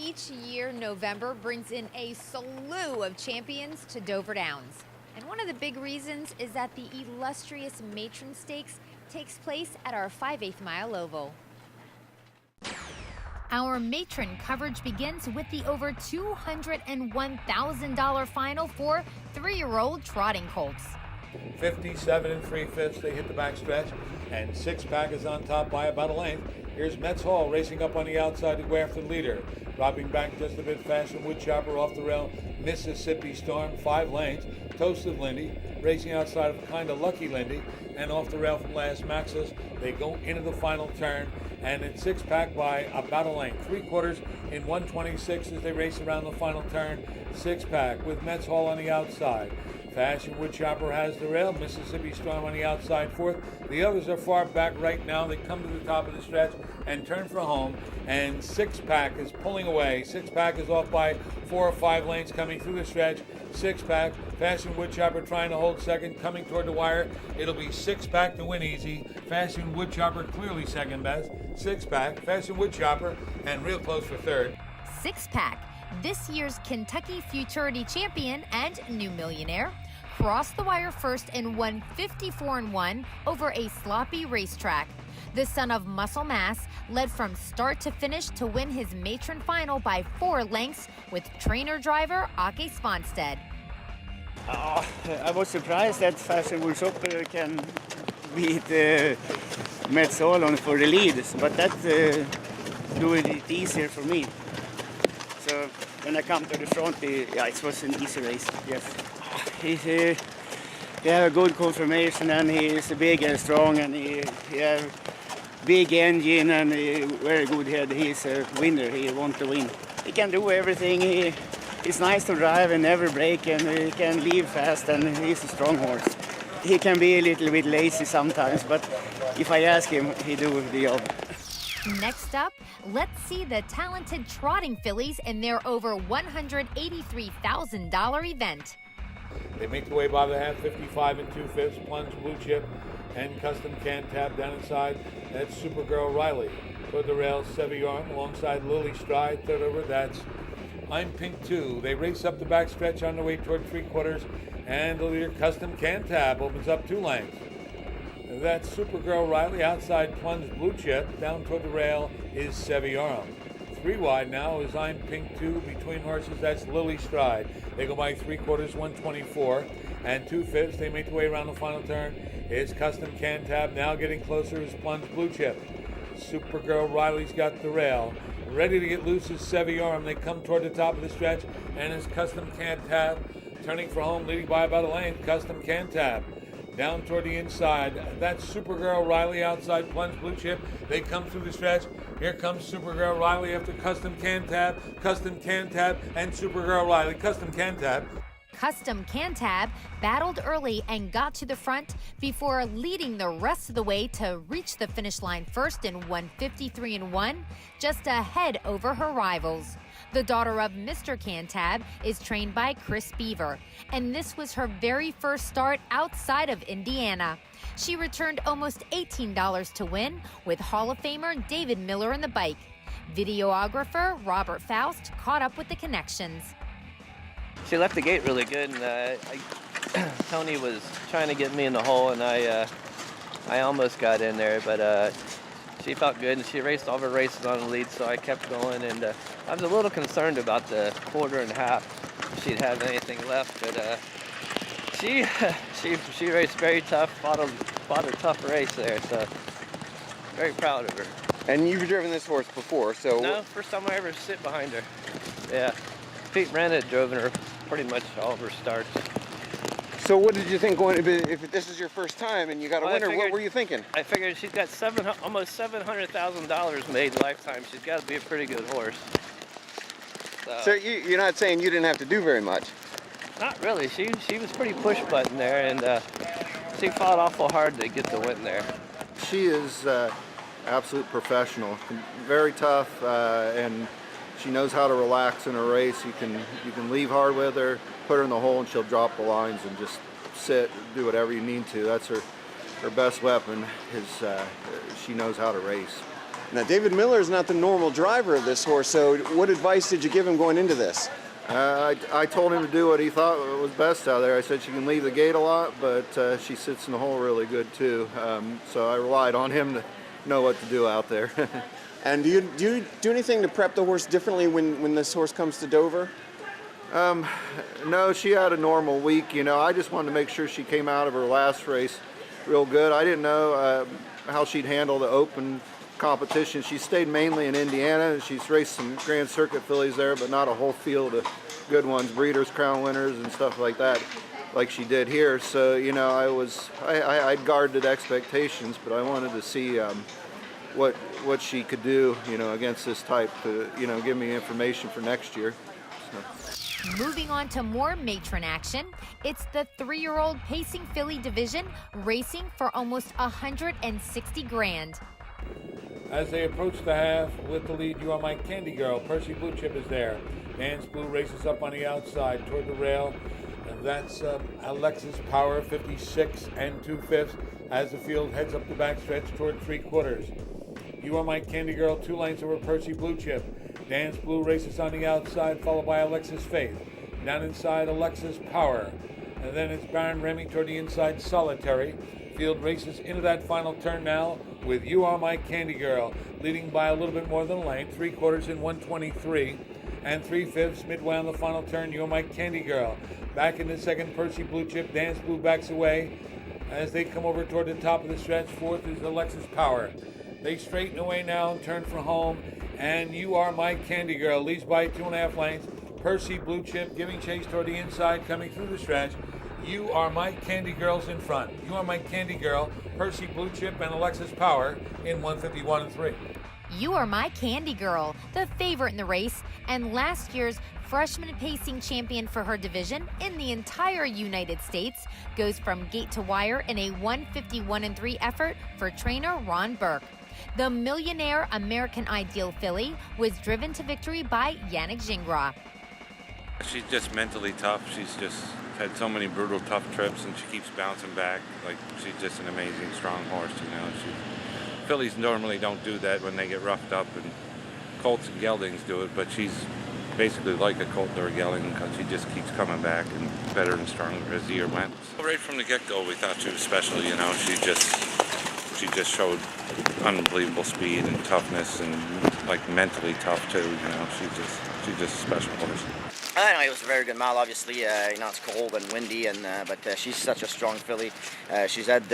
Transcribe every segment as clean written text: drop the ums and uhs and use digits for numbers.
Each year, November brings in a slew of champions to Dover Downs. And one of the big reasons is that the illustrious Matron Stakes takes place at our 5/8 mile oval. Our Matron coverage begins with the over $201,000 final for 3-year-old trotting colts. 57 3/5, they hit the backstretch, and 6-pack is on top by about a length. Here's Metz Hall racing up on the outside to go after the leader. Dropping back just a bit faster, Woodchopper off the rail, Mississippi Storm, 5 lanes. Toasted Lindy racing outside of Kinda Lucky Lindy, and off the rail from Last Maxis. They go into the final turn, and it's 6-pack by about a length. 3/4 in 126 as they race around the final turn. 6-pack with Metz Hall on the outside. Fashion Woodchopper has the rail, Mississippi Storm on the outside 4th. The others are far back right now. They come to the top of the stretch and turn for home, and 6-pack is pulling away. 6-pack is off by 4 or 5 lanes coming through the stretch. 6-pack, Fashion Woodchopper trying to hold second, coming toward the wire. It'll be 6-pack to win easy. Fashion Woodchopper clearly second best. 6-pack, Fashion Woodchopper, and real close for third. 6-pack, this year's Kentucky Futurity champion and new millionaire, crossed the wire first and won 54-1 over a sloppy racetrack. The son of muscle mass led from start to finish to win his Matron final by 4 lengths with trainer-driver Ake Sponstead. I was surprised that Fashion Woodchopper can beat Metz Hall on for the leads, but that doing it easier for me. So when I come to the front, it was an easy race, yes. He have a good confirmation, and he is big and strong, and he have big engine and very good head. He's a winner. He wants to win. He can do everything. He's nice to drive and never break, and he can leave fast, and he's a strong horse. He can be a little bit lazy sometimes, but if I ask him, he do the job. Next up, let's see the talented trotting fillies in their over $183,000 event. They make the way by the half, 55 2/5, Plunge Blue Chip and Custom Cantab down inside. That's Supergirl Riley. Toward the rails, Youarmycandygirl alongside Lily Stride. Third over, that's I'm Pink 2. They race up the backstretch on the way toward 3/4, and the leader, Custom Cantab, opens up 2 lengths. That's Supergirl Riley outside Plunge Blue Chip. Down toward the rail is Youarmycandygirl. 3 wide now is I'm Pink 2. Between horses, that's Lily Stride. They go by 3/4, 124 and 2/5. They make their way around the final turn. It's Custom Cantab. Now getting closer is Plunge Blue Chip. Supergirl Riley's got the rail. Ready to get loose is Youarmycandygirl. They come toward the top of the stretch, and it's Custom Cantab turning for home, leading by about a length. Custom Cantab down toward the inside. That's Supergirl Riley outside Plunge Blue Chip. They come through the stretch. Here comes Supergirl Riley after Custom Cantab, and Supergirl Riley. Custom Cantab. Custom Cantab battled early and got to the front before leading the rest of the way to reach the finish line first in 153-1, just ahead over her rivals. The daughter of Mr. Cantab is trained by Chris Beaver, and this was her very first start outside of Indiana. She returned almost $18 to win with Hall of Famer David Miller in the bike. Videographer Robert Faust caught up with the connections. She left the gate really good, and Tony was trying to get me in the hole, and I almost got in there, but she felt good, and she raced all her races on the lead, so I kept going, and I was a little concerned about the 1/4 and half, if she'd have anything left, but she raced very tough, fought a tough race there, so very proud of her. And you've driven this horse before, so... No, first time I ever sit behind her. Yeah. Pete Brennan had driven her pretty much all of her starts. So what did you think going to be, if this is your first time and you got a winner, what were you thinking? I figured she's got almost $700,000 made lifetime. She's got to be a pretty good horse. So you're not saying you didn't have to do very much? Not really. She was pretty push button there, and she fought awful hard to get the win there. She is absolute professional, very tough, and she knows how to relax in a race. You can leave hard with her, put her in the hole, and she'll drop the lines and just sit, do whatever you need to. That's her best weapon, is she knows how to race. Now, David Miller is not the normal driver of this horse, so what advice did you give him going into this? I told him to do what he thought was best out there. I said she can leave the gate a lot, but she sits in the hole really good too. So I relied on him to know what to do out there. And do you do anything to prep the horse differently when this horse comes to Dover? No, she had a normal week. You know, I just wanted to make sure she came out of her last race real good. I didn't know how she'd handle the open competition. She stayed mainly in Indiana, and she's raced some Grand Circuit fillies there, but not a whole field of good ones, Breeders' Crown winners and stuff like that, like she did here. So, you know, I'd guarded expectations, but I wanted to see what she could do, you know, against this type to, you know, give me information for next year. So. Moving on to more matron action, it's the 3-year-old pacing filly division racing for almost $160,000. As they approach the half with the lead, Youarmycandygirl. Percy Blue Chip is there. Dance Blue races up on the outside toward the rail. And that's Alexis Power, 56 2/5, as the field heads up the backstretch toward 3/4. Youarmycandygirl 2 lengths over Percy Blue Chip. Dance Blue races on the outside, followed by Alexis Faith. Down inside, Alexis Power. And then it's Baron Remy toward the inside, Solitary. Field races into that final turn now with Youarmycandygirl leading by a little bit more than a length, 3/4 in 123 3/5 midway on the final turn. Youarmycandygirl back in the second, Percy Blue Chip. Dance Blue backs away as they come over toward the top of the stretch. Fourth is Alexis Power. They straighten away now and turn for home, and Youarmycandygirl leads by 2.5 lengths. Percy Blue Chip giving chase toward the inside, coming through the stretch. Youarmycandygirl's in front. Youarmycandygirl, Percy Blue Chip, and Alexis Power in 151 3. Youarmycandygirl, the favorite in the race, and last year's freshman pacing champion for her division in the entire United States, goes from gate to wire in a 151 3 effort for trainer Ron Burke. The Millionaire American Ideal filly was driven to victory by Yannick Gingras. She's just mentally tough. She's just had so many brutal, tough trips, and she keeps bouncing back. Like, she's just an amazing, strong horse, you know. Fillies normally don't do that when they get roughed up, and Colts and geldings do it, but she's basically like a Colt or a gelding because she just keeps coming back and better and stronger as the year went. Right from the get-go, we thought she was special, you know. She just showed unbelievable speed and toughness, and like mentally tough too, you know. She's just a special horse. I know it was a very good mile. Obviously, you know, it's cold and windy, and but she's such a strong filly. She's had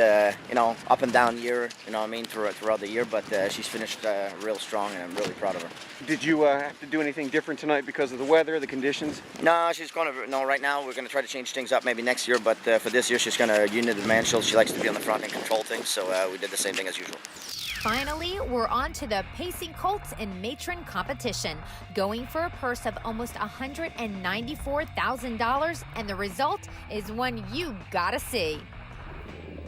you know, up and down year, you know what I mean, throughout the year, but she's finished real strong, and I'm really proud of her. Did you have to do anything different tonight because of the weather, the conditions? No, she's going to. No, right now we're going to try to change things up maybe next year, but for this year she's going to unit the man. She likes to be on the front and control things, so we did the same thing as usual. Finally, we're on to the pacing Colts and Matron competition, going for a purse of almost $194,000, and the result is one you gotta see.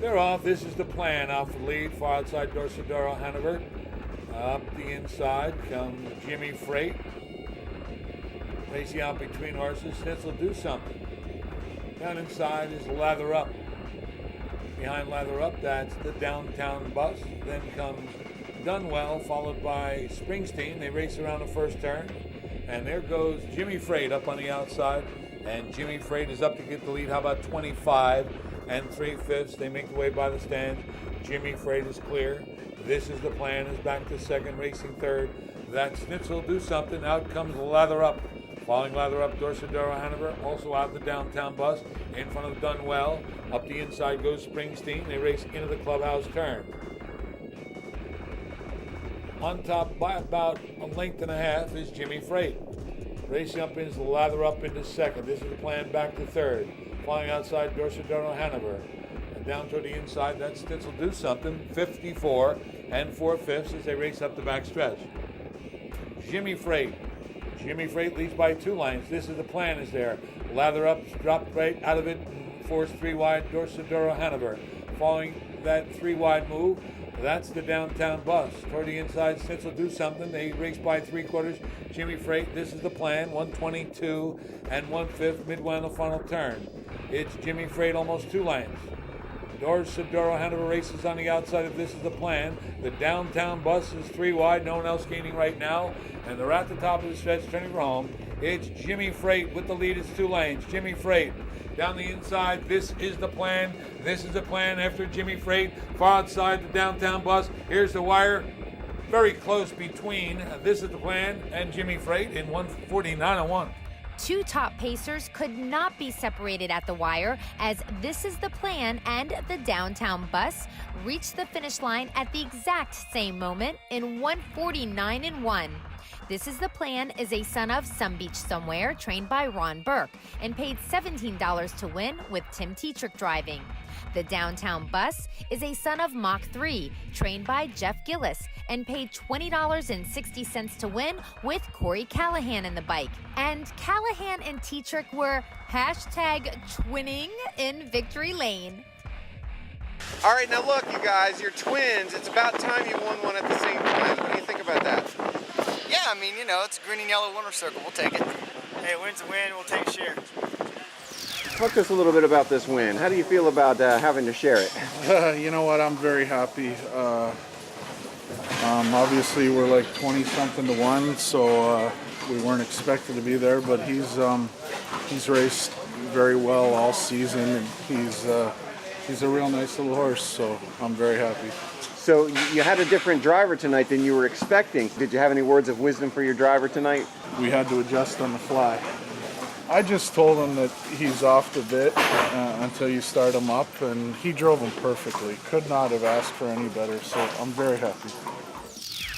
They're off. This is the plan. Off the lead, far outside Dorsadoro Hanover. Up the inside comes Jimmy Freight. Racing out between horses. Snitzel Do Something. Down inside is Lather Up. Behind Lather Up, that's the Downtown Bus. Then comes Dunwell, followed by Springsteen. They race around the first turn. And there goes Jimmy Freight up on the outside. And Jimmy Freight is up to get the lead. How about 25 3/5? They make the way by the stands. Jimmy Freight is clear. This is the plan. Is back to second, racing third. That's Snitzel Do Something. Out comes Lather Up. Following Lather Up, Dorsadoro Hanover, also out the Downtown Bus. In front of Dunwell. Up the inside goes Springsteen. They race into the clubhouse turn. On top by about a length and a half is Jimmy Freight. Racing up is Lather Up into second. This is the plan, back to third. Flying outside Dorsadoro Hanover. And down toward the inside, that's Snitzel Do Something, 54 4/5 as they race up the back stretch. Jimmy Freight. Jimmy Freight leads by 2 lengths. This is the plan is there. Lather Up dropped right out of it and forced 3 wide Dorsadoro Hanover. Following that 3 wide move, that's the Downtown Bus. Toward the inside, Snitzel Do Something. They race by 3/4. Jimmy Freight, this is the plan, 122 1/5 midway on the final turn. It's Jimmy Freight almost 2 lengths. Doris Subduro Hanover races on the outside if this is the plan. The downtown bus is 3 wide, no one else gaining right now. And they're at the top of the stretch turning for home. It's Jimmy Freight with the lead. It's 2 lanes. Jimmy Freight down the inside. This is the plan. This is the plan after Jimmy Freight. Far outside the downtown bus. Here's the wire. Very close between This is the Plan and Jimmy Freight in 1:49.01. 2 top pacers could not be separated at the wire as This is the Plan and the downtown bus reached the finish line at the exact same moment in 1:49.1. This is the Plan is a son of Some Beach Somewhere, trained by Ron Burke, and paid $17 to win with Tim Tetrick driving. The downtown bus is a son of Mach 3, trained by Jeff Gillis, and paid $20.60 to win with Corey Callahan in the bike. And Callahan and Tetrick were #twinning in victory lane. All right, now look, you guys, you're twins. It's about time you won one at the same time. What do you think about that? Yeah, I mean, you know, it's a green and yellow winner circle. We'll take it. Hey, win's a win. We'll take a share. Talk to us a little bit about this win. How do you feel about having to share it? You know what? I'm very happy. Obviously, we're like 20-something to 1, so we weren't expected to be there. But he's raced very well all season, and he's a real nice little horse. So I'm very happy. So you had a different driver tonight than you were expecting. Did you have any words of wisdom for your driver tonight? We had to adjust on the fly. I just told him that he's off the bit until you start him up, and he drove him perfectly. Could not have asked for any better, so I'm very happy.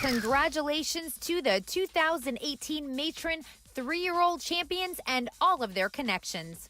Congratulations to the 2018 Matron 3-year-old champions and all of their connections.